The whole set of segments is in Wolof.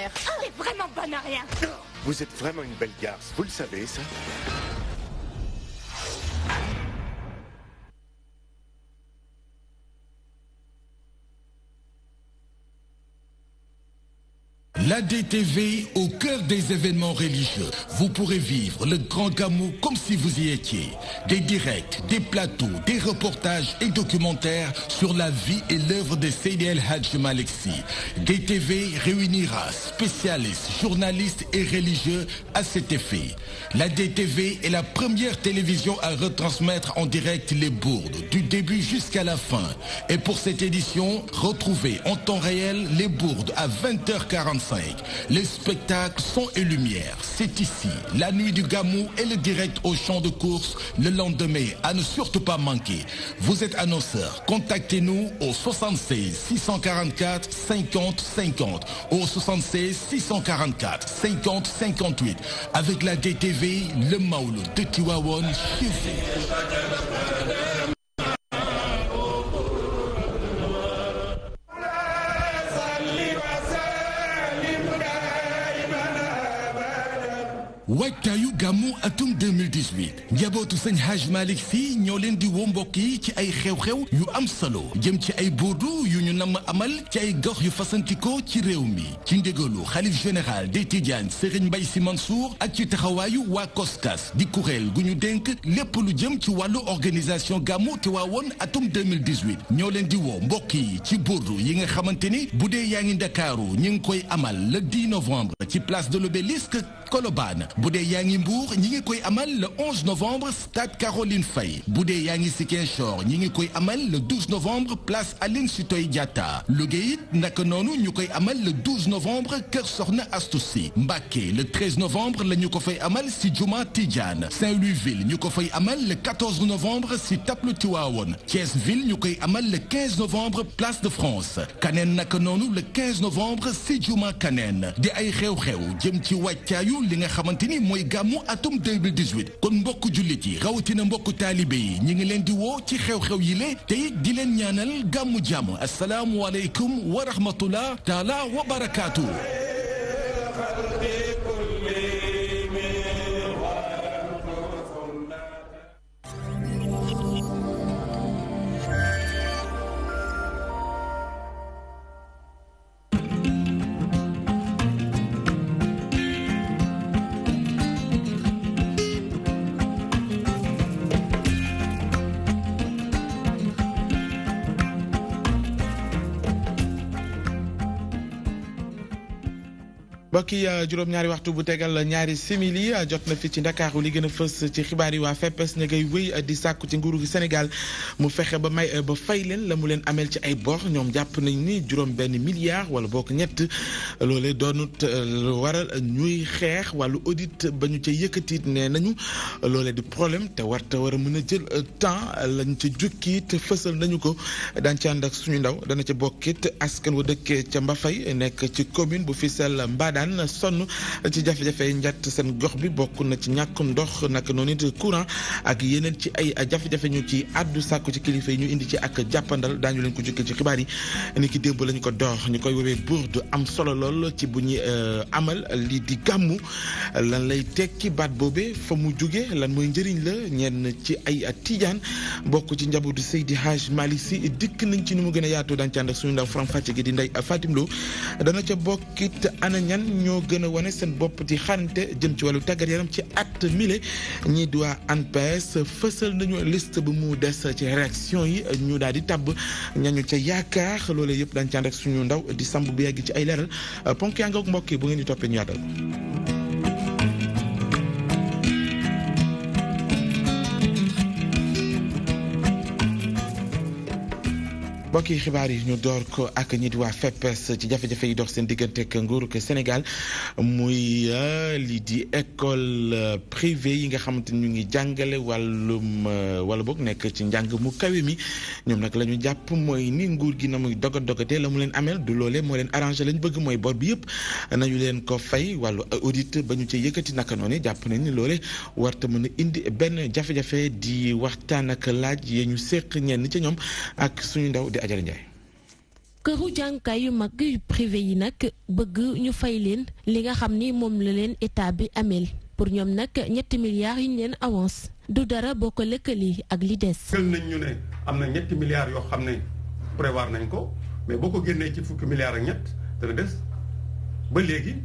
mère. T'es vraiment bonne à rien. Vous êtes vraiment une belle garce, vous le savez, ça? La DTV au cœur des événements religieux. Vous pourrez vivre le grand Gamou comme si vous y étiez. Des directs, des plateaux, des reportages et documentaires sur la vie et l'œuvre de Seydi El Hadji Malick Sy. DTV réunira spécialistes, journalistes et religieux à cet effet. La DTV est la première télévision à retransmettre en direct les bourdes, du début jusqu'à la fin. Et pour cette édition, retrouvez en temps réel les bourdes à 20h45. Les spectacles, son et lumière, c'est ici. La nuit du Gamou et le direct au champ de course le lendemain, à ne surtout pas manquer. Vous êtes annonceur, contactez-nous au 76 644 50 50, au 76 644 50 58. Avec la DTV, le Maoulo de Tivaouane chez vous. waajtaayu gàmmu atum 2018 njabootu sëñ Hadj Malick Sy ñoo leen di woo mbokk yi ci ay xew-xew yu am solo jëm ci ay burdu yu ñu namm amal ci ay gox yu fasantikoo ci réew mi ci ndégalu xalif général des Tidianes Serigne Mbaye Sy Mansour ak ci taxawaayu waa COSCAS di kuréel gu ñu dénk lépp lu jëm ci wàllu organisation gàmmu Tiwaawoon atum 2018 ñoo leen di woo mbokk yi ci burdu yi nga xamante ni bu dee yaa ngi Ndakaaru ñu ngi koy amal le 10 novembre ci place de l'Obélisque Colobane bu dee yaa ngi Mbour ñi ngi koy amal le 11 novembre stade Caroline Faye bu dee yaa ngi Ziguinchor ñi ngi koy amal le 12 novembre place Aline Sitoé Diatta Louga it naka noonu ñu koy amal le 12 novembre kër Soxna Astou Sy Mbacké le 13 novembre la ñu ko fay amal si Juma Tidiane Saint-Louisville ñu ko fay amal le 14 novembre si Taplu Tivaouane Thiès-Ville ñu koy amal le 15 novembre place de France Kaneen naka noonu le 15 novembre si Juma Kaneen di ay xew-xew jëm ci wàccaayu li nga xamante ni mooy gàmmu atum 2018 kon mbokku jullit yi rawatina mbokku taalibe yi ñi ngi leen di woo ci xew-xew yi le te it di leen ñaanal gàmmu jàmm asalaamu aleykum wa rahmatullah taala wa barakaatu. mbokk yi juróom-ñaari waxtu bu tegal ñaari simili jot na fi ci Ndakaaru li gën a fës ci xibaar yi waa FEPES ña ngay wéy di sàkku ci nguuru gi Sénégal mu fexe ba fay leen la mu leen ameel ci ay bor ñoom jàpp nañ ni juróom-benn milliard wala bokk ñett loolee doonut waral ñuy xeex wàllu audit ba ñu ca yëkkatiit nee nañu loolee di problème te war a mën a jël temps lañ ca jukki te fësal nañu ko daan ci ànd ak suñu ndaw dana ca bokkit askan wa dëkkee ca Mbafay nekk ci commune bu Fissel Mbadane sonn ci jafe-jafe njatt seen gox bi bokk na ci ñàkk ndox naka noonu it courant ak yeneen ci ay jafe-jafe ñu ci àddu sàkku ci kilifa yi ñu indi ci ak jàppandal daañu leen ko jukkee ci xibaar yi ni ki démb lañu ko door ñu koy woowee bourde am solo lool ci bu ñuy amal lii di gàmmu lan lay tekki baat boobee fa mu jóge lan mooy njëriñ la ñenn ci ay tijaan bokk ci njabootu Seydi Hadj Malick Sy dikk nañ ci ni mu gën a yaatu daan ci ànd ak suñu ndaw faram fàcce gi di Ndeye Fatim Lo dana ca bokkit ana ñan ñoo gën a wane seen bopp di xarante jëm ci wàllu tàggat yaram ci at mile ñii di waa ANPES fësal nañu liste bu mu des ci réaction yi ñu daal di tabb ñañu ca yaakaar loolee yëpp daan ci ànd ak suñu ndaw di samb bu yegg ci ay leeral ponk yaa nga ak mbokk yi bu ngeen di toppee ñu yaatal mbokki xibaar yi ñu door ko ak ñi di waa FEPES ci jafe-jafe yi dox seen diggante ak nguuru Sénégal muy lii di école privée yi nga xamante ni ñu ngi jàngale wàllum wala boog nekk ci njàng mu kawe mi ñoom nag la ñu jàpp mooy ni nguur gi na muy dogatee la mu leen ameel du loolee moo leen arrangé lañ bëgg mooy bor bi yëpp nañu leen ko fay wàllu audit ba ñu ci yëkkati naka noonu jàpp nañ ni loole warta mën a indi benn jafe-jafe di waxtaan ak laaj yee ñu séq ñenn ca ñoom ak suñu ndaw di Ajara Njaay këru jàngukaay yu mag yu privé yi nag bëgg ñu fay leen li nga xam ni moom la leen état bi ameel pour ñoom nag 7 milliards yi ñu leen avance du dara boo ko lëkkali ak li des. jël nañ ñu ne am na 7 milliards yoo xam ne prévoir nañ ko mais boo ko génnee ci fukki milliards ak ñett dana des ba léegi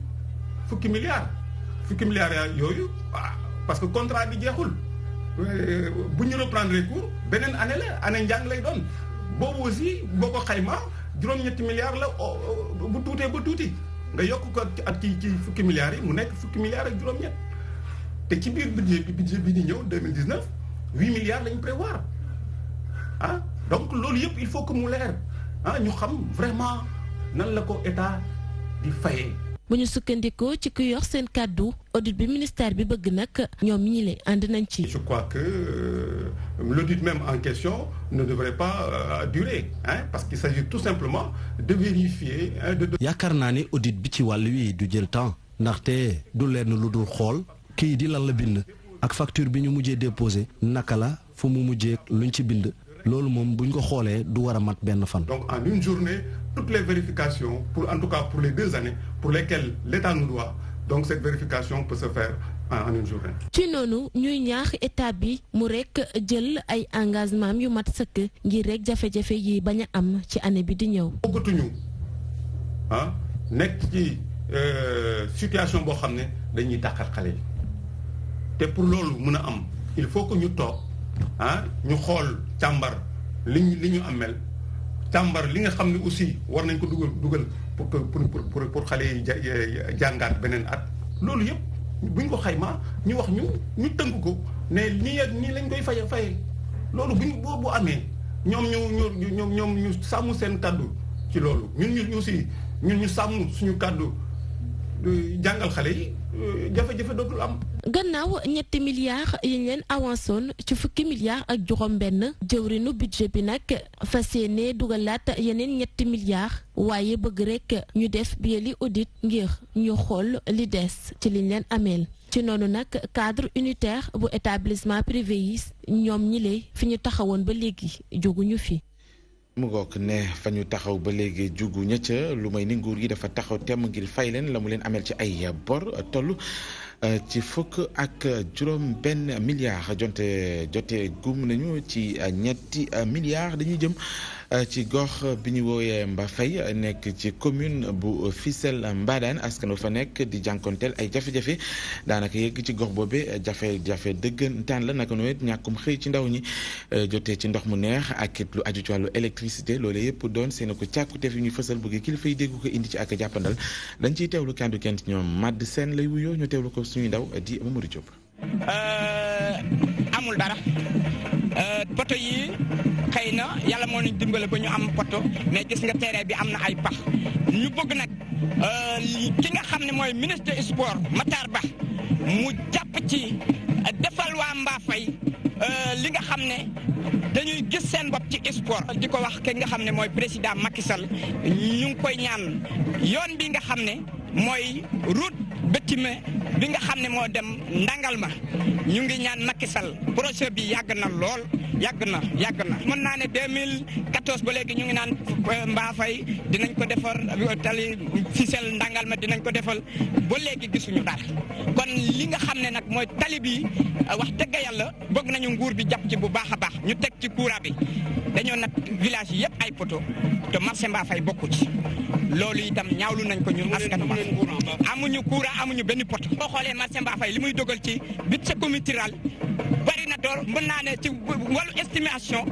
fukki milliards yooyu parce que contrat bi jeexul bu ñu reprendre cours beneen année la année njàng lay doon boobu aussi boo ko xaymaa juróom-ñetti milliards la bu tuutee ba tuuti nga yokk ko at ci fukki milliards yi mu nekk fukki milliards ak juróom-ñett te ci biir budget bi di ñëw 2019 8 milliards lañ prévoir donc loolu yëpp il faut que mu leer ñu xam vraiment nan la ko état di fayee. bu ñu sukkandikoo ci ku yor seen kàddu audit bi ministère bi bëgg nag ñoom ñi le ànd nañ ci. Je crois que l'audit même en question ne devrait pas durer parce qu'il s'agit tout simplement de vérifier. yaakaar naa ni audit bi ci wàll wi du jël temps ndaxte du lenn lu dul xool kii di lan la bind ak facture bi ñu mujjee déposé naka la fu mu mujjee luñ ci bind loolu moom buñ ko xoolee du war a mat benn fan. Donc en une journée toutes les vérifications en tout cas pour les 2 années pour lesquelles l'État nous doit donc cette vérification peut se faire en une journée. ci noonu ñuy ñaax état bi mu rek jël ay engagement yu mat sëkk ngir rek jafe-jafe yi bañ a am ci année bi di ñëw. bëggatuñu nekk ci situation boo xam ne dañuy dàqal xale yi te pour loolu mën a am il faut que ñu toog ñu xool càmbar li ñu amel càmbar li nga xam ne aussi war nañ ko dugal pour xale yi jàngaat beneen at loolu yëpp buñ ko xaymaa ñu wax ñu tënk ko ne nii lañ koy faye loolu bu amee ñoom ñu sàmm seen kàddu ci loolu ñun ñu sàmm suñu kàddu jàngal xale yi jafe-jafe dootul am. gannaaw 7 milliards yi ñu leen avançoon ci fukki milliards ak juróom-benn jëwrinu budget bi nag fas yéene dugalaat yeneen 7 milliards waaye bëgg rek ñu def bieli audit ngir ñu xool li des ci liñ leen ameel. ci noonu nag cadre unitaire bu établissement privé yi ñoom ñi lay fi ñu taxawoon ba léegi jóguñu fi. mu ngoog ne fa ñu taxaw ba léegi jugu ña ca lu may ni nguur gi dafa taxaw temm ngir fay leen la mu leen ameel ci ay bor toll ci fukk ak juróom-benn milliards jote gum nañu ci 7 milliards dañuy jëm ci gox bi ñu wooyee Mbafay nekk ci commune bu Fissel Mbadane askan fa nekk di jànkonteel ay jafe-jafe daanaka yegg ci gox boobe jafe-jafe dëggantaan la naka noonu ñàkkum xëy ci ndaw ñi jotee ci ndox mu neex ak it lu aju ci wàllu électricité loolu yëpp doon seen ko càkkute fi ñuy fësal bëgg kilifa yi dégg ko indi ci ak jàppandal dañ ciy teewlu kenn ci ñoom Mad Sène lay wuyoo ñu teewlu ko suñuy ndaw di Mamadou Diop. amul dara poto yi xëy na yàlla moo ñu dimbale ba ñu am poto mais gis nga terrain bi am na ay pax ñu bëgg nag ki nga xam ne mooy ministre des sports Matar Ba mu jàpp ci defal waa Mbafay li nga xam ne dañuy gis seen bopp ci sport di ko wax ki nga xam ne mooy président Macky Sall ñu ngi koy ñaan yoon bi nga xam ne mooy route Bétime bi nga xam ne moo dem Ndangalma ñu ngi ñaan Macky Sall projet bi yàgg na lool yàgg na mën naa ne 2014 ba léegi ñu ngi naan Mbafay dinañ ko defar tali Fissel Ndangalma dinañ ko defal ba léegi gisuñu dara kon li nga xam ne nag mooy tali bi wax dëgg yàlla bëgg nañu nguur bi jàpp ci bu baax a baax ñu teg ci courant bi dañoo nag village yi yëpp ay poto te marché Mbafay bokku ci loolu itam ñaawlu nañ ko ñun askanu amuñu courant amuñu benn poto boo xoolee marché Mbafay li muy dogal ci budget communal bari na door mën naa ne ci wàllu estimation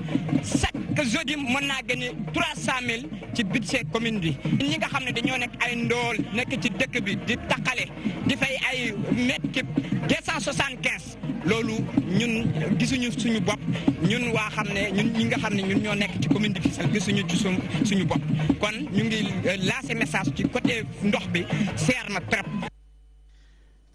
chaque jeudi mën naa gagné 300 000 ci budget commune bi ñi nga xam ne dañoo nekk ay ndool nekk ci dëkk bi di taqale di fay ay mètre cube 275 loolu ñun gisuñu suñu bopp ñun waa xam ne ñun ñi nga xam ne ñun ñoo nekk ci commune de Fissel gisuñu ci suñu bopp kon ñu ngi lancer message ci côté ndox bi seer na trop.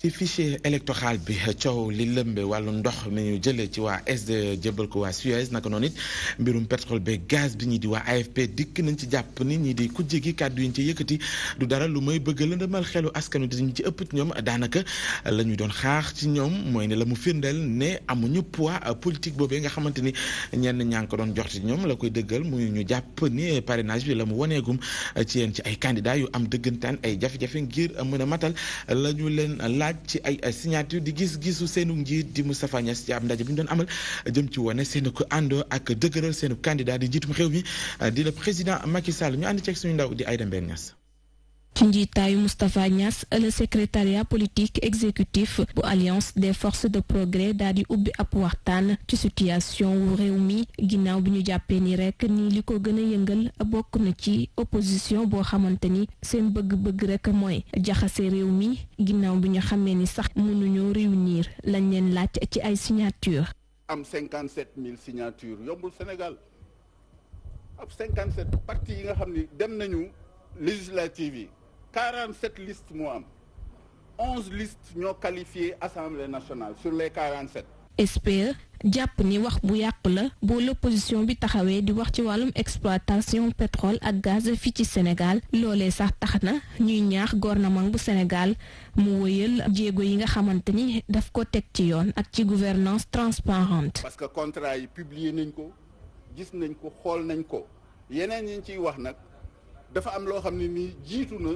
ci fichier électoral bi coow li lëmbe wàllu ndox mi ñu jëlee ci waa SDE jëbal ko waa Suez naka noonu it mbirum pétrole be gaz bi ñi di waa AFP dikk nañ ci jàpp ni ñi di kujje gi kàddu yi ñu ci yëkkati du dara lu may bëgg lëndëmal xelu askan wi dañu ci ëpp ñoom daanaka la ñu doon xaar ci ñoom mooy ne la mu firndeel ne amuñu poids politique boobee nga xamante ni ñenn ñaa ngi ko doon jox ci ñoom la koy dëggal muy ñu jàpp ni parrainage bi la mu waneegum ci yéen ci ay candidats yu am dëggantaan ay jafe-jafe ngir mën a matal la ñu leen laaj ci ay signature di gis-gisu seenu njiit di Moustapha Niasse ci ab ndaje bi ñu doon amal jëm ci wane seenu ko àndoo ak dëgëral seenu candidat di jiitum réew mi di le président Macky Sall ñu ànd ceeg suñu ndaw di Aïda Mbène Niasse. ci njiitaayu Moustapha Niasse le secrétariat politique exécutif bu alliance des forces de progrès daal di ubbi ab waxtaan ci situation wu réew mi ginnaaw bi ñu jàppee ni rek ni li ko gën a yëngal bokk na ci opposition boo xamante ni seen bëgg-bëgg rek mooy jaxase réew mi ginnaaw bi ñu xamee ni sax mënuñoo réunir lañ leen laaj ci ay signature am 57 000 signatures yombul Sénégal ab 57 partis yi nga xam ni dem nañu législative yi 47 listes moo am 11 listes ñoo qualifié Assemblée nationale sur les 47. SPE jàpp ni wax bu yàqu la boo l'opposition bi taxawee di wax ci wàllum exploitation pétrole ak gaz fii ci Sénégal loolee sax tax na ñuy ñaax gouvernement bu Sénégal mu wëyal jéego yi nga xamante ni daf ko teg ci yoon ak ci gouvernance transparente. parce que contrat yi publié nañ ko gis nañ ko xool nañ ko yeneen yi ñu ciy wax nag dafa am loo xam ne nii jiitu na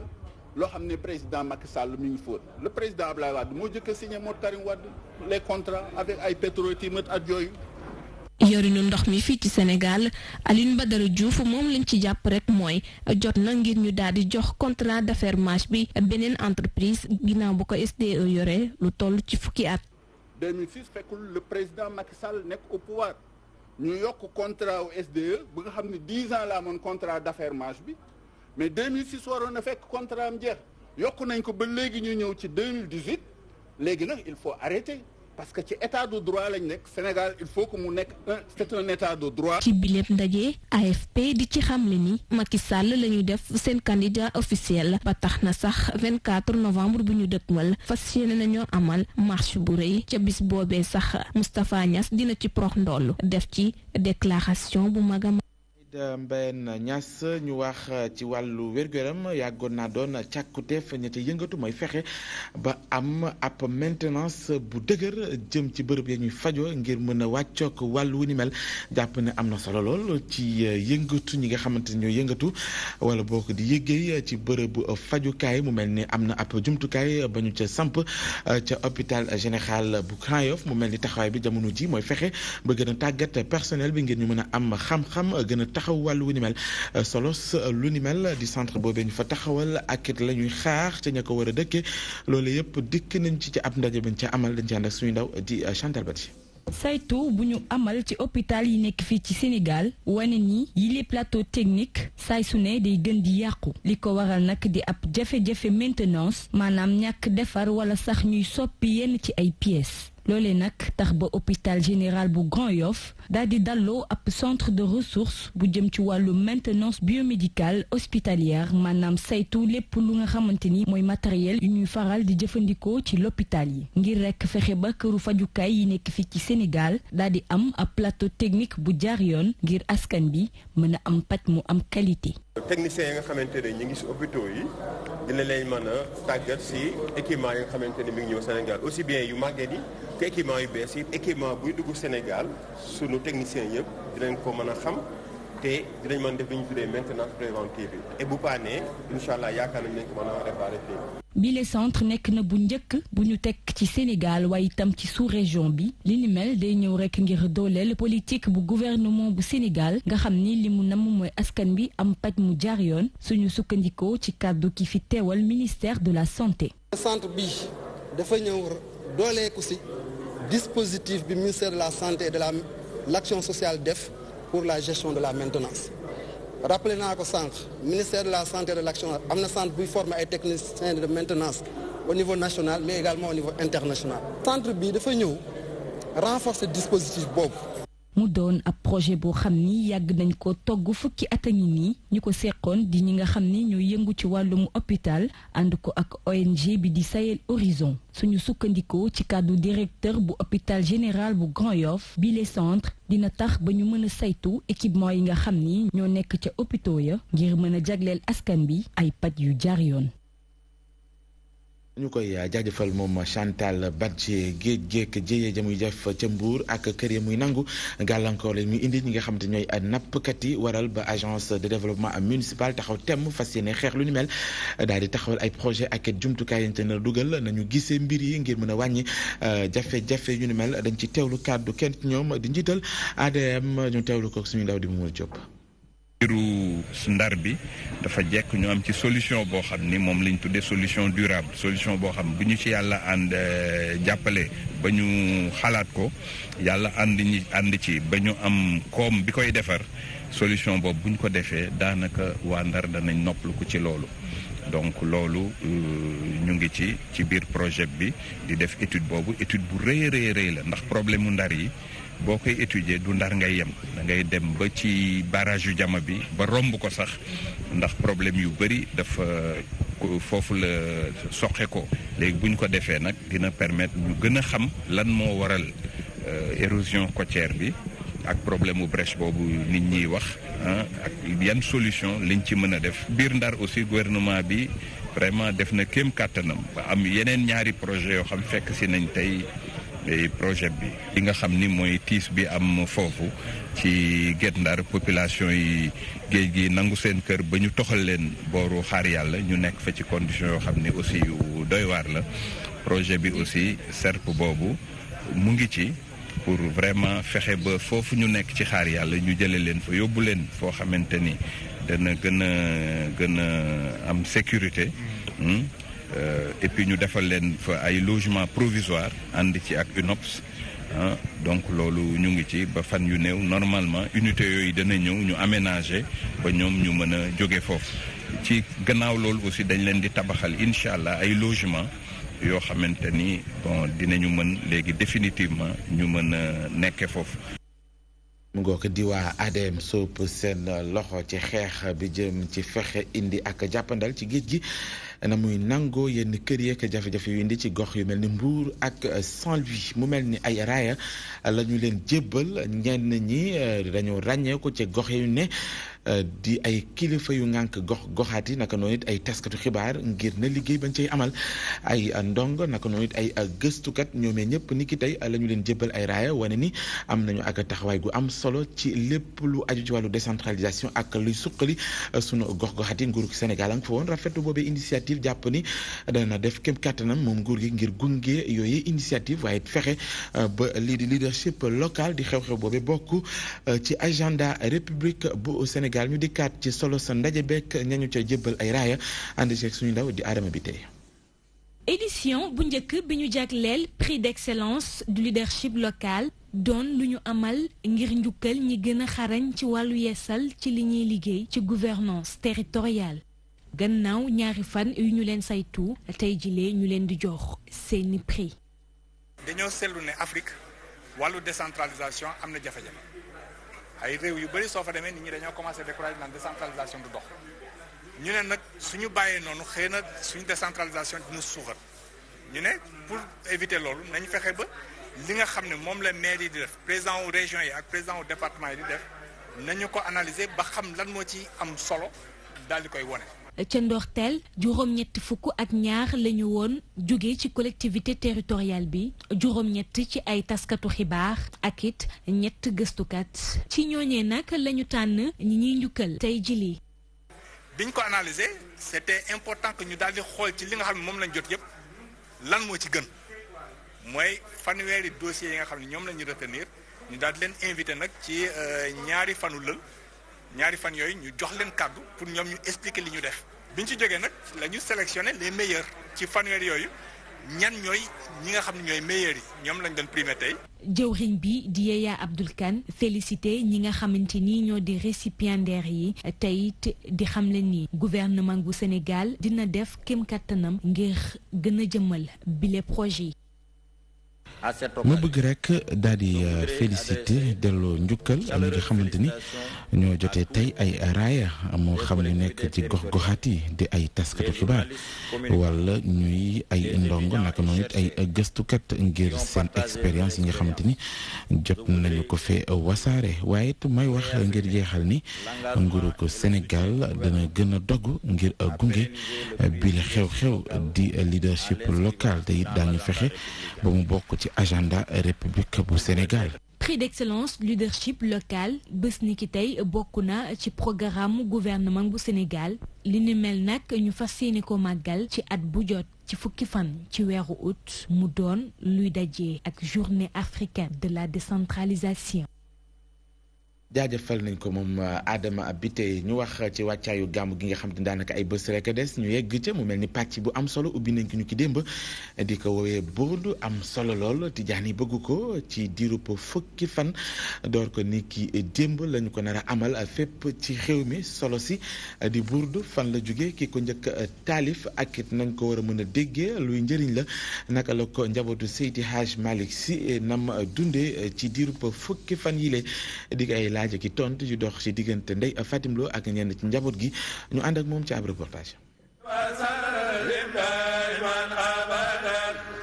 loo xam ne président Macky Sall mi ngi fóot le président Abdoulaye Wade moo jëkk a signé moo Karim Wade les contrats avec ay Petro-Tim ak yooyu. yorinu ndox mi fii ci Sénégal Alioune Badara Diouf moom lañ ci jàpp rek mooy jot na ngir ñu daal di jox contrat d'affermage bi beneen entreprise ginnaaw bu ko SDE yore lu toll ci fukki at. 2006 fekkul le président Macky Sall nekk au pouvoir ñu yokk contrat au SDE ba nga xam ne 10 ans la amoon contrat d'affermage bi. mais 2006 waroon na fekk contrat am jeex yokku nañ ko ba léegi ñu ñëw ci 2018 léegi nag il faut arrêter parce que ci état de droit lañ nekk Sénégal il faut que mu nekk c'est un état de droit. ci biléb ndaje AFP di ci xamle ni Macky Sall la ñu def seen candidat officiel ba tax na sax 24 novembre bu ñu dëkkmal fas yéene nañoo amal marche bu rëy ca bis boobee sax Moustapha Niasse dina ci prox ndoll def ci déclaration bu magam. Mbène Niasse ñu wax ci wàllu wér-gu-yaram yàggoon naa doon càkkuteef ña ca yëngatu mooy fexe ba am ab maintenance bu dëgër jëm ci bërëb ya ñuy fajoo ngir mën a wàccook wàllu wu ni mel jàpp ne am na solo lool ci yëngatu ñi nga xamante ne ñoo yëngatu wala boo ko di yëggéey ci bërëbu fajukaay mu mel ni am na ab jumtukaay ba ñu ca samp ca hôpital général bu Grand Yoff mu mel ni taxawaay bi jamono ji mooy fexe ba gën a tàggat personnel bi ngir ñu mën a am xam-xam gën a taxaw wàllu wu ni mel solos lu ni mel di centre boobee ñu fa taxawal ak it la ñuy xaar ca ña ko war a dëkkee loolu yëpp dikk nañ ci ab ndaje bañ ca amal dañ ci ànd ak suñu ndaw di Chantal Bati. saytu bu ñu amal ci hôpital yi nekk fii ci Sénégal wane ni yile plateau technique saay su ne day gën di yàqu li ko waral nag di ab jafe-jafe maintenance maanaam ñàkk defar wala sax ñuy soppi yenn ci ay pièces. loolee nag tax ba hôpital général bu Grand Yoff daal di dalloo ab centre de ressources bu jëm ci wàllu maintenance biomédicale hospitalière maanaam saytu lépp lu nga xamante ni mooy matériel yu ñuy faral di jëfandikoo ci l'hôpital yi ngir rekk fexe ba këru fajukaay yi nekk fii ci Sénégal daal di am ab plateau technique bu jaar yoon ngir askan bi mën a am paj mu am qualité. techniciens yi nga xamante ne ñu ngi ci hôpitaux yi dina leen mën a tàggat ci équipement yi nga xamante ne mi ngi ñëw Sénégal aussi bien yu màgget yi que équipement yu bees yi équipement buy dugg Sénégal sunu techniciens yëpp dinañ ko mën a xam te dinañ mën def li ñu tuddee maintenance préventive yi et bu paanee incha allah yaakaar nañ ko mën a réparer fii. bile centre nekk na bu njëkk bu ñu teg ci Sénégal waaye itam ci sous-région bi li ni mel day ñëw rekk ngir dooleel politique bu gouvernement bu Sénégal nga xam ni li mu namm mooy askan bi am paj mu jaar yoon suñu sukkandikoo ci kàddu ki fi teewal ministère de la santé. centre bi dafa ñëw dooleeku ci dispositif bi ministère de la santé et de l'action sociale def pour la gestion de la maintenance. rappelé naa ko sànq ministère de la santé et de l'action am na centre buy former ay techniciens de maintenance au niveau national mais également au niveau international. centre bi dafa ñëw renforcer dispositif boobu. mu doon ab projet boo xam ni yàgg nañ ko togg fukki at a ngi nii ñu ko seqoon di ñi nga xam ni ñoo yëngu ci wàllum hôpital ànd ko ak ONG bi di Sahel Horizon suñu sukkandikoo ci kàddu directeur bu hôpital général bu Grand Yoff bi les centres dina tax ba ñu mën a saytu équipement yi nga xam ni ñoo nekk ca hôpitaux ya ngir mën a jagleel askan bi ay paj yu jaar yoon. ñu koy jaajëfal moom Chantal Badji géej géek jéyee ja muy def ca Mbour ak kër ya muy nangu gàllankoor la muy indi ñi nga xam te ñooy nappkat yi waral ba agence de développement municipal taxaw temm fas yéene xeex lu ni mel daal di taxawal ay projet ak jumtukaay yante na dugal nañu gisee mbir yi ngir mën a wàññi jafe-jafe yu ni mel dañ ci teewlu kàddu kenn ñoom di njiital ADM ñu teewlu ko suñu ndaw di Mamadou Diop. mbiru Ndar bi dafa jekk ñu am ci solution boo xam ni moom lañ tuddee solution durable solution boo xam bu ñu ci yàlla ànd jàppale ba ñu xalaat ko yàlla ànd ci ba ñu am koom bi koy defar solution boobu bu ñu ko defee daanaka waa Ndar danañ noppalu ko ci loolu. donc loolu ñu ngi ci biir projet bi di def étude boobu étude bu rëy la ndax problème mu Ndar yi. boo koy étudier du Ndar ngay yem da ngay dem ba ci barrage yu Jama bi ba romb ko sax ndax problème yu bëri dafa foofu la soxe ko léegi bu ñu ko defee nag dina permettre ñu gën a xam lan moo waral érosion côtière bi ak problème mu brèche boobu nit ñiy wax ak yan solution liñ ci mën a def biir Ndar aussi gouvernement bi vraiment def na kéem kàttanam ba am yeneen ñaari projet yoo xam fekk si nañ tey projet bi li nga xam ni mooy tiis bi am foofu ci Guet Ndar population yi géej gi nangu seen kër ba ñu toxal leen booru Xaar Yàlla ñu nekk fa ci condition yoo xam ni aussi yu doy waar la projet bi aussi SERP boobu mu ngi ci pour vraiment fexe ba foofu ñu nekk ci Xaar Yàlla ñu jële leen fa yóbbu leen foo xamante ni dana gën a am sécurité et puis ñu defal leen fa ay logement provisoire ànd ci ak UNOPS donc loolu ñu ngi ci ba fan yu néew normalement unité yooyu dana ñëw ñu aménager ba ñoom ñu mën a jóge foofu ci gannaaw loolu aussi dañ leen di tabaxal incha allah ay logement yoo xamante ni bon dinañu mën léegi définitivement ñu mën a nekke foofu. mu ngoo ko di waa ADM sóob seen loxo ci xeex bi jëm ci fexe indi ak jàppandal ci géej gi na muy nangoo yenn kër yeek jafe-jafe yu indi ci gox yu mel ni Mbour ak Saint-Louis mu mel ni ay raaya la ñu leen jébbal ñenn ñi dañoo ràññee ko ci gox yu ne di ay kilifa yu ngànk goxaat yi naka noonu it ay taskatu xibaar ngir na liggéey bañ cay amal ay ndong naka noonu it ay gëstukat ñoomee ñëpp ni ki tey la ñu leen jébbal ay raaya wane ni am nañu ak taxawaay gu am solo ci lépp lu aju ci wàllu décentralisation ak luy suqali sunu gox-goxaat yi nguuru Sénégal a nga fa woon rafetlu boobee initiative jàpp ni dana def kéem kàttanam moom nguur gi ngir gunge yooyu initiative waaye fexe ba lii di leadership local di xew-xew boobee bokk ci agenda république bu Sénégal ñu dikkaat ci solo sa ndaje bekk ñañu ca jébbal ay raaya ànd ci suñu ndaw di Adama bi tey. édition bu njëkk bi ñu jagleel prix d'excellence du leadership local doon lu ñu amal ngir njukkal ñi gën a xarañ ci wàllu yeesal ci li ñuy liggéey ci gouvernance territoriale gannaaw ñaari fan yu ñu leen saytu tey jilee ñu leen di jox seeni prix. dañoo seetlu ne Afrique wàllu décentralisation am na jafe-jafe ay réew yu bëri soo fa demee nit ñi dañoo commencé décourager naan décentralisation du dox ñu ne nag suñu bàyyee noonu xëy na suñu décentralisation dina suuxat ñu ne pour éviter loolu nañu fexe ba li nga xam ne moom la maire yi di def président wu région yi ak président wu département yi di def nañu ko analyser ba xam lan moo ci am solo daal di koy wone. ca ndorteel juróom-ñetti fukk ak ñaar lañu woon jóge ci collectivité territoriale bi juróom-ñett ci ay taskatu xibaar ak it ñett gëstukat ci ñooñee nag lañu tànn ñi ñuy njukkal tey jili. biñ ko analyser c'était important que ñu daal di xool ci li nga xam ne moom lañ jot yëpp lan moo ci gën mooy fanweeri dossiers yi nga xam ne ñoom la ñu retenir ñu daal di leen invité nag ci ñaari fanu lël. ñaari fan yooyu ñu jox leen kàddu pour ñoom ñu expliquer li ñu def biñ ci jógee nag la ñu sélectionné les meilleurs ci fanweer yooyu ñan ñooy ñi nga xam ne ñooy meilleurs yi ñoom lañ doon primé tey. jëwriñ bi di Yaya Abdoul Kane félicité ñi nga xamante ni ñoo di récipiendaires yi tey it di xamle ni gouvernement bu Sénégal dina def kéem kattanam ngir gën a jëmmal bile projet yi. ma bëgg rek daal di féliciter delloo njukkal ñi nga xamante ni ñoo jotee tey ay raaya moo xam ne nekk ci gox-goxaat yi di ay taskatu xibaar wala ñuy ay ndongo naka noonu it ay gëstukat ngir seen expérience yi nga xamante ni jot nañu ko fee wasaare waaye it may wax ngir jeexal ni nguuru ko Sénégal dana gën a dogu ngir gunge bi la xew-xew di leadership local te it daañu fexe ba mu bokk ci agenda république bu Sénégal. Prix d'excellence leadership local bés ni ki tey bokk na ci programme gouvernement bu Sénégal li ni mel nag ñu fas yéene ko màggal ci at bu jot ci fukki fan ci weeru août mu doon luy dajee ak journée africaine de la décentralisation. jaajëfal nañ ko moom Adama Biteye ñu wax ci wàccaayu gàmmu gi nga xam te ne daanaka ay bés rek des ñu yegg ca mu mel ni pàcc bu am solo ubbi nañ ko ñu ki démb di ko woowee burdu am solo lool Tijaan yi bëgg ko ci diirub fukki fan door ko ni ki démb lañu ko nar a amal fépp ci xew mi solo si di burdu fan la jóge ki ko njëkk taalif ak it nañ ko war a mën a déggee luy njëriñ la naka la ko njabootu Seydi Hadj Malick Sy nam dundee ci diirub fukki fan yile di ay laaj ki tontu yu dox ci diggante Ndeye Fatim Lo ak ñenn ci njaboot gi ñu ànd ak moom ci ab reportage.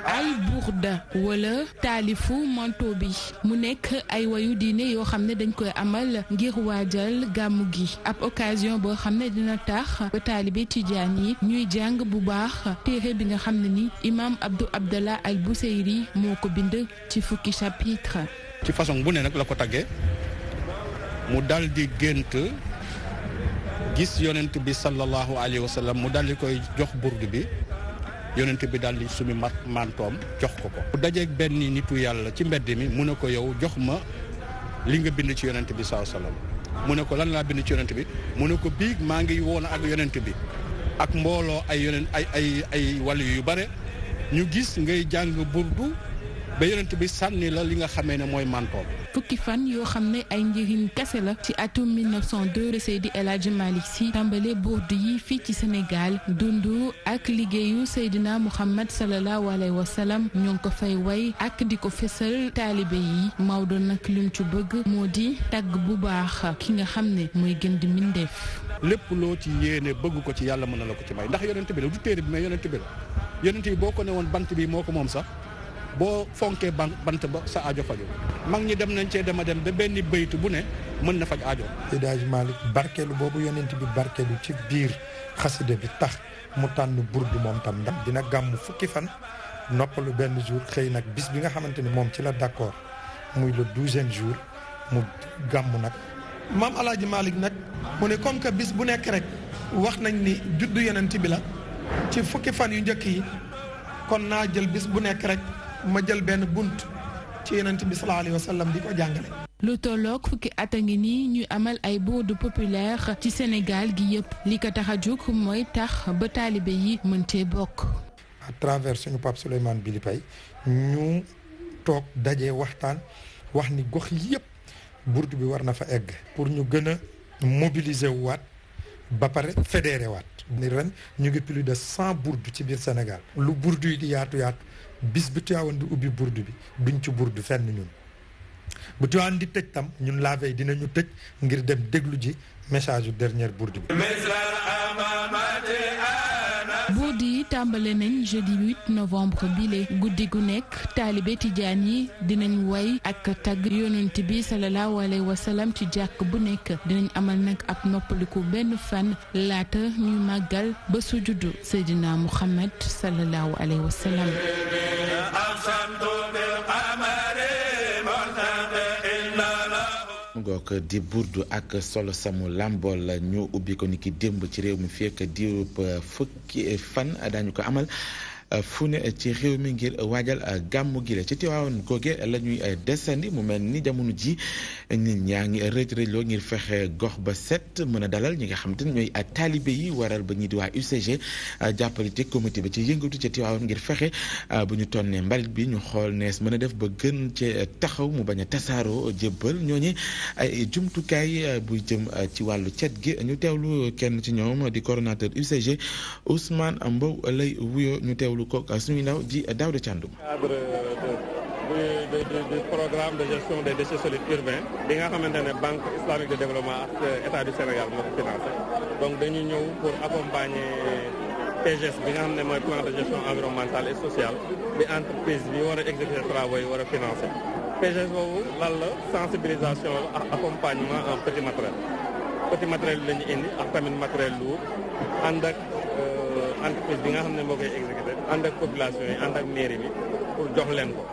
ay burda wala taalifu manto bi mu nekk ay wayu diine yoo xam ne dañ koy amal ngir waajal gàmmu gi ab occasion boo xam ne dina tax ba taalibe tijaan yi ñuy jàng bu baax téere bi nga xam ne ni imam Abdou Abdallah al Buseyri moo ko bind ci fukki chapitre. ci façon bu ne nag la ko taggee mu dal di gént gis yonent bi sallallahu alayhi wa sallam mu dal di koy jox burdu bi yonent bi dal di sumi mantoom jox ko ko. mu dajeeg benn nitu yàlla ci mbedd mi mu ne ko yow jox ma li nga bind ci yonent bi sallallahu alayhi wa sallam mu ne ko lan laa bind ci yonent bi mu ne ko biig maa ngi woon ak yonent bi ak mbooloo ay yonent ay wàll yu bare ñu gis ngay jàng burdu ba yonent bi sànni la li nga xamee ne mooy mantoom. fukki fan yoo xam ne ay njëriñ kese la ci atum 1902 Seydi El Hadji Malick Sy tàmbale burdu yi fii ci Sénégal dundu ak liggéeyu Seydina Muhammad sallallahu alayhi wa sallam ñoo ngi ko fay way ak di ko fësal taalibe yi Maodo nag lim ci bëgg moo di tagg bu baax ki nga xam ne mooy gën di mbindeef. lépp loo ci yéene bëgg ko ci yàlla mën na la ko ci may ndax yonent bi la du téere bi mais yonent bi la yonent bi boo ko ne woon bant bi moo ko moom sax boo fonkee bant ba sa aajo faju mag ñi dem nañ cee dem ba benn baytu bu ne mën na faj aajo. Seydi Hadji Malick barkeelu boobu yonent bi barkeelu ci biir xasida bi tax mu tànn burdu moom tam ndax dina gàmm fukki fan noppalu benn jour xëy nag bis bi nga xamante ni moom ci la d'accord muy le 12e jour mu gàmm nag. maam El Hadji Malick nag mu ne comme que bis bu nekk rek wax nañ ni juddu yonent bi la ci fukki fan yu njëkk yi kon naa jël bis bu nekk rek. ma jël benn bunt ci yonent bi sallallahu alayhi wa sallam di ko jàngale. lu tolloog fukki at a ngi nii ñuy amal ay burdu populaire ci Sénégal gi yëpp li ko tax a jóg mooy tax ba taalibe yi mën cee bokk. à travers suñu Pape Souleymane Bili Paye ñu toog daje waxtaan wax ni gox yëpp burdu bi war na fa egg. pour ñu gën a mobiliser wu waat ba pare fédéré waat. ni ren ñu ngi plus de 100 burdu ci biir Sénégal. lu burdu yi di yaatu yaatu. bis bu Tiwaawan di ubbi burdu bi duñ ci burdu fenn ñun bu Tiwaawan di tëj tam ñun la veille dinañu tëj ngir dem déglu ji message yu dernière burdu bi. burdu yi tàmbale nañ jeudi 8 novembre bile guddi gu nekk taalibe tijaan yi dinañ way ak tagg yonent bi sallallahu alayhi wa sallam ci jàkk bu nekk dinañ amal nag ab noppaliku benn fan laata ñuy màggal ba su juddu Seydina Muhammad sallallahu alayhi wa sallam. ngook di burdu ak solo samu làmbool ñu ubbi ko ni ki démb ci réew mi fekk diirub fukki fan daañu ko amal fu ne ci réew mi ngir waajal gàmmu gi la ci Tiwaawan googe la ñuy desandi mu mel ni jamono ji nit ñaa ngi rëj-rëjloo ngir fexe gox ba set mën a dalal ñi nga xam te ne ñooy taalibe yi waral ba ñi di waa UCG jàppale te comité ba ci yëngatu ci Tiwaawan ngir fexe bu ñu tonnee mbalit bi ñu xool nees mën a def ba gën ci taxaw mu bañ a tasaaroo jébbal ñooñu ay jumtukaay buy jëm ci wàllu cet gi ñu teewlu kenn ci ñoom di coordonnateur UCG Ousmane Mbow lay wuyoo ñu teewlu ko suñu ndaw ji Daouda Thiandoum. cadre du programme de gestion des déchets solides urbains bi nga xamante ne banque islamique de développement ak état du Sénégal moo ko financé donc dañu ñëw pour accompagner PGS bi nga xam ne mooy plan de gestion environnementale et sociale bi entreprise bi war a exécuter travaux yi war a financer PGS boobu lan la sensibilisation ak accompagnement en petit matériel bi la ñu indi ak tamit matériel lourd ànd ak entreprise bi nga xam ne moo koy exécuter ànd ak population yi ànd ak mairie bi pour jox leen ko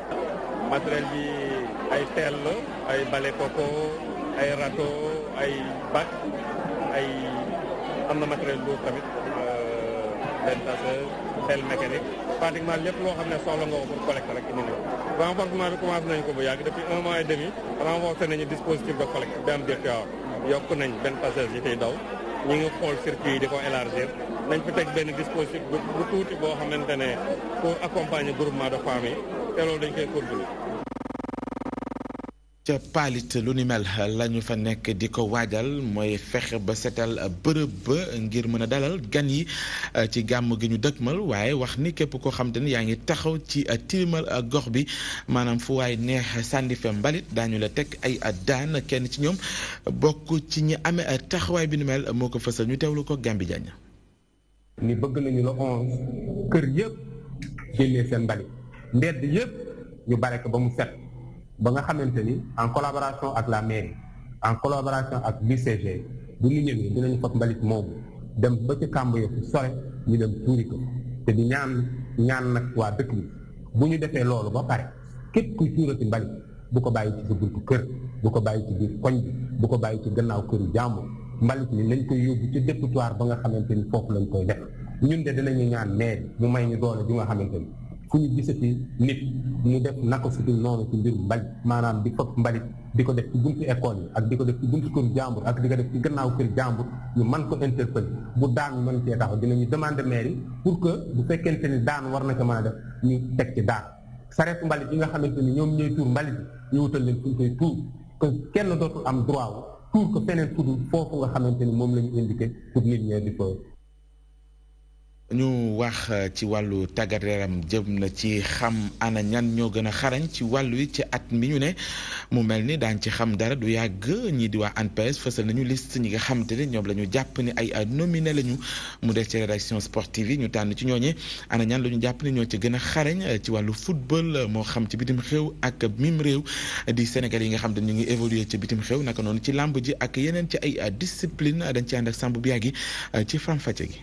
matériel bi ay teel la ay balai coco ay râteau ay bac ay am na matériel lourd tamit benn tasseuse pelle mécanique pratiquement lépp loo xam ne soxla nga ko pour collecte rek indi nañ ko renforcement bi commencé nañ ko bu yàgg depuis 1 mois et demi renforcé nañu dispositif de collecte bi am biir Tivaouane yokk nañ benn tasseuse yi tey daw ñi ngi xool circuit yi di ko élargir nañ fi teg benn dispositif bu tuuti boo xamante ne pour accompagner groupement de femmes yi te loolu dañ koy continuer. ca paalit lu ni mel la ñu fa nekk di ko waajal mooy fexe ba setal bërëb ba ngir mën a dalal gan yi ci gàmm gi ñu dëkkmal waaye wax ni képp koo xam te ne yaa ngi taxaw ci tilimal gox bi maanaam fu waay neex sànni fa mbalit daañu la teg ay daan kenn ci ñoom bokk ci ñi amee taxawaay bi ni mel moo ko fësal ñu teewlu ko Gambi Diagne. ni bëgg nañu la 11 kër yëpp génnee seen mbalit mbedd yëpp ñu bare ko ba mu set. ba nga xamante ni en collaboration ak la mairie en collaboration ak l'UCG bu ñu ñëwee dinañu fab mbalit moomu dem ba ci kàmb yo fu sore ñu dem tuuri ko te di ñaan nag waa dëkk bi bu ñu defee loolu ba pare képp kuy tuurati mbalit bu ko bàyyi ci sa buntu kër bu ko bàyyi ci biir koñ bi bu ko bàyyi ci gannaaw këru jàmbur mbalit ni nañ koy yóbbu ci dépotoir ba nga xamante ni foofu lañ koy def ñun de dinañu ñaan mairie mu may ñu doole ju nga xamante ni fu ñu gisati nit mu def naka su dul noonu ci mbirum mbalit maanaam di fab mbalit di ko def ci buntu école yi ak di ko def ci buntu kër jàmbur ak di ko def ci gannaaw kër jàmbur ñu mën ko interpeller bu daan mën cee taxaw dinañu demander mairie pour que bu fekkente ni daan war na ko mën a def ñu teg ci daan sareet mbalit yi nga xamante ni ñoom ñooy tuur mbalit bi ñu wutal leen fu ñu koy tuur que kenn dootul am droit wu tuur ko feneen fudul foofu nga xamante ni moom la ñu indiqué pour nit ñi di ko. ñu wax ci wàllu tàggat yaram jëm na ci xam ana ñan ñoo gën a xarañ ci wàllu wi ci at mi ñu ne mu mel ni daañ ci xam dara du yàgg ñii di waa ANPEJ fësal nañu liste ñi nga xam te ne ñoom la ñu jàpp ni ay nominé lañu mu des ci rédaction sportive yi ñu tànn ci ñooñee ana ñan la ñu jàpp ni ñoo ci gën a xarañ ci wàllu football moo xam ci bitim xew ak mim réew di Sénégal yi nga xam te ñu ngi évoluer ci bitim xew naka noonu ci làmb ji ak yeneen ci ay discipline dañ ci ànd ak Samb bi yàggi ci faram-fàcce gi.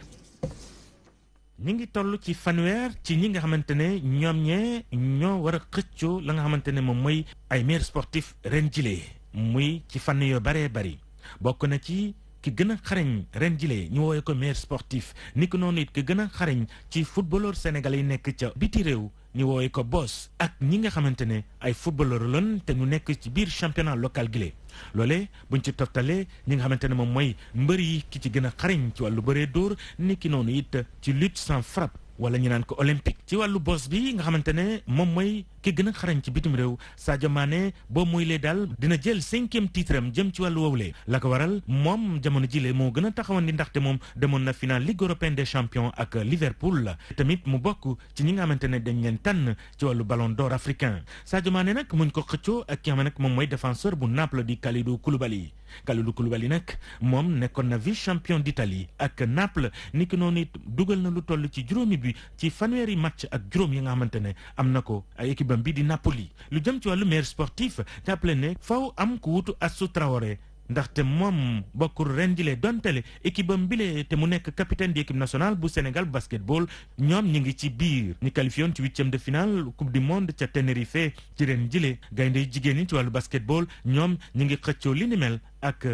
ñi ngi toll ci fanweer ci ñi nga xamante ne ñoom ñee ñoo war a xëccoo la nga xamante ne moom mooy ay meilleurs sportifs ren jile muy ci fànn yoo baree bari bokk na ci ki gën a xarañ ren jile ñu woowee ko meilleur sportif ni ko noonu it ki gën a xarañ ci footballeur sénégalais yi nekk ca biti réew ñu woowee ko boss ak ñi nga xamante ne ay footballeur lan te ñu nekk ci biir championnat local gile loolee buñ ci toftalee ñi nga xamante ne moom mooy mbër yi ki ci gën a xarañ ci wàllu bëree dóor ni ki noonu it ci lutte sans frappe wala ñu naan ko olympique ci wàllu boss bi nga xamante ne moom mooy ki gën a xarañ ci bitim réew Sadio Mané boo muy lee daal dina jël 5e titre am jëm ci wàllu woowulee la ko waral moom jamono jile moo gën a taxawandi ndaxte moom demoon na final Ligue européenne des champions ak Liverpool la tamit mu bokk ci ñi nga xamante ne dañ leen tànn ci wàllu ballon d'or africain Sadio Mané nag muñ ko xëccoo ak ki nga xam ne nag moom mooy défenseur bu Naples di Kalidou Koulibaly nag moom nekkoon na vice champion d'Italie ak Naples ni ki noonu it dugal na lu toll ci juróomi bi ci fanweeri match ak juróom yi nga xamante ne am na ko ay équipe am bi di Napoli lu jëm ci wàllu meilleur sportif jàppale ne faw am ku wutu Assou Traoré ndaxte moom bokkul ren jile dontele équipe am bile te mu nekk capitaine di équipe nationale bu Sénégal basketball ñoom ñu ngi ci biir ñu qualifié woon ci 8e de finale coupe du monde ca Tenerife ci ren jile gaynde jigéen ñi ci wàllu basketball ñoom ñu ngi xëccoo li ni mel ak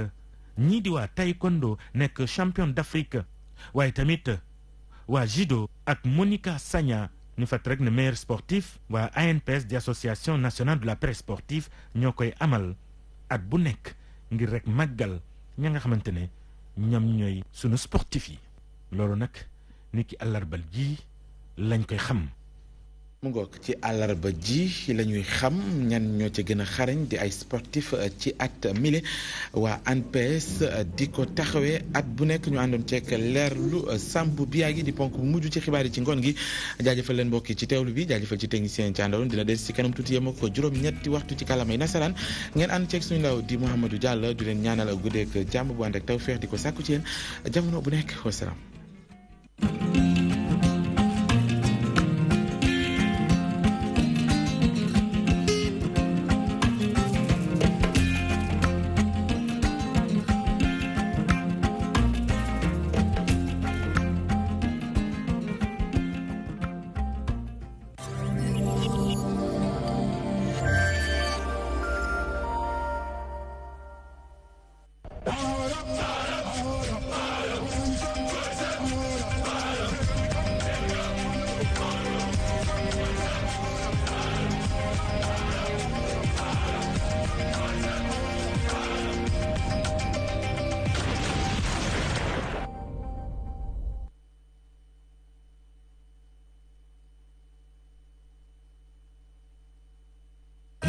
ñii di waa taekwondo nekk champion d'Afrique waaye tamit waa judo ak Monica Sagna ñu fàtt rek ne meilleur sportif waa ANPS di association nationale de la presse sportive ñoo koy amal at bu nekk ngir rek màggal ña nga xamante ne ñoom ñooy sunu sportif yi loolu nag ni ki àllarbal ji lañ koy xam mu ngoog ci àllarba ji la ñuy xam ñan ñoo ca gën a xarañ di ay sportif ci at mile waa ANPS di ko taxawee at bu nekk ñu àndoon ceek leerlu Sambou Biagui di ponk bu mujj ci xibaar yi ci ngoon gi jaajëfal leen mbokk yi ci teewlu bi jaajëfal ci technicien ci àndoon dina des ci kanam tuuti yem ko juróom-ñetti waxtu ci kàllaamay nasaraan ngeen ànd ceeg suñu ndaw di Mouhamadou Diallo di leen ñaanal guddeeg jàmm bu ànd ak tawfeex di ko sàkku ci yéen jamono bu nekk wasalaam.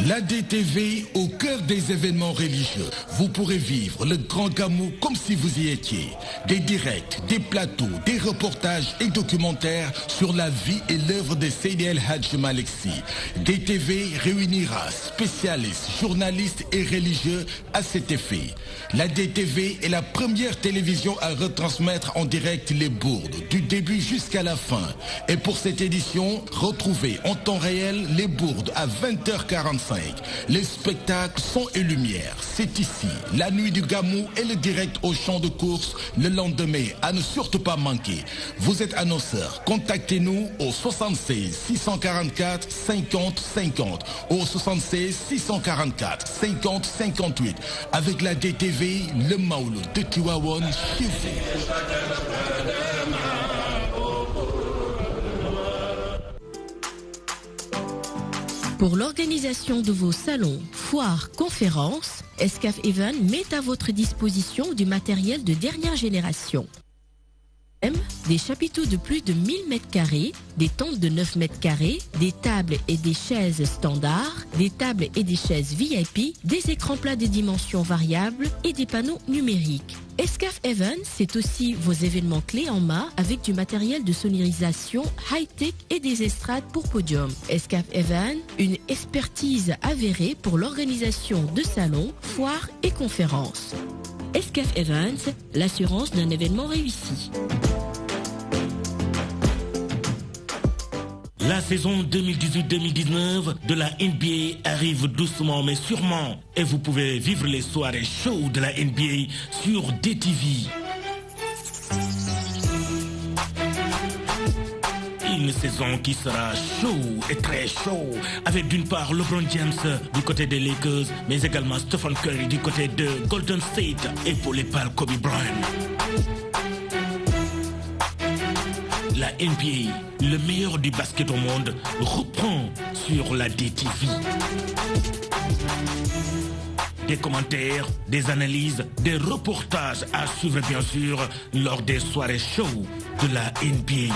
La DTV au cœur des événements religieux. Vous pourrez vivre le grand Gamou comme si vous y étiez. Des directs, des plateaux, des reportages et documentaires sur la vie et l'œuvre de Seydi El Hadji Malick Sy. DTV réunira spécialistes, journalistes et religieux à cet effet. La DTV est la première télévision à retransmettre en direct les bourdes, du début jusqu'à la fin. Et pour cette édition, retrouvez en temps réel les bourdes à 20h45. Les spectacles, son et lumière, c'est ici. La nuit du Gamou et le direct au champ de course le lendemain, à ne surtout pas manquer. Vous êtes annonceur, contactez-nous au 76 644 50 50 ou au 76 644 50 58. Avec la DTV, le Maoulou de Tivaouane chez vous. Pour l'organisation de vos salons, foires, conférences, Escaf Event met à votre disposition du matériel de dernière génération. Des chapiteaux de plus de 1000 m², des tentes de 9 m², des tables et des chaises standards, des tables et des chaises VIP, des écrans plats de dimensions variables et des panneaux numériques. Escaf Event, c'est aussi vos événements clés en main avec du matériel de sonorisation high-tech et des estrades pour podium. Escaf Event, une expertise avérée pour l'organisation de salons, foires et conférences. Escaf Events, l'assurance d'un événement réussi. La saison 2018-2019 de la NBA arrive doucement mais sûrement et vous pouvez vivre les soirées chaudes de la NBA sur DTV. Une saison qui sera chaud et très chaud avec d'une part LeBron James du côté des Lakers mais également Stephen Curry du côté de Golden State et pour les pales Kobe Bryant. La NBA, le meilleur du basket au monde, reprend sur la DTV. Des commentaires, des analyses, des reportages à suivre bien sûr lors des soirées show de la NBA.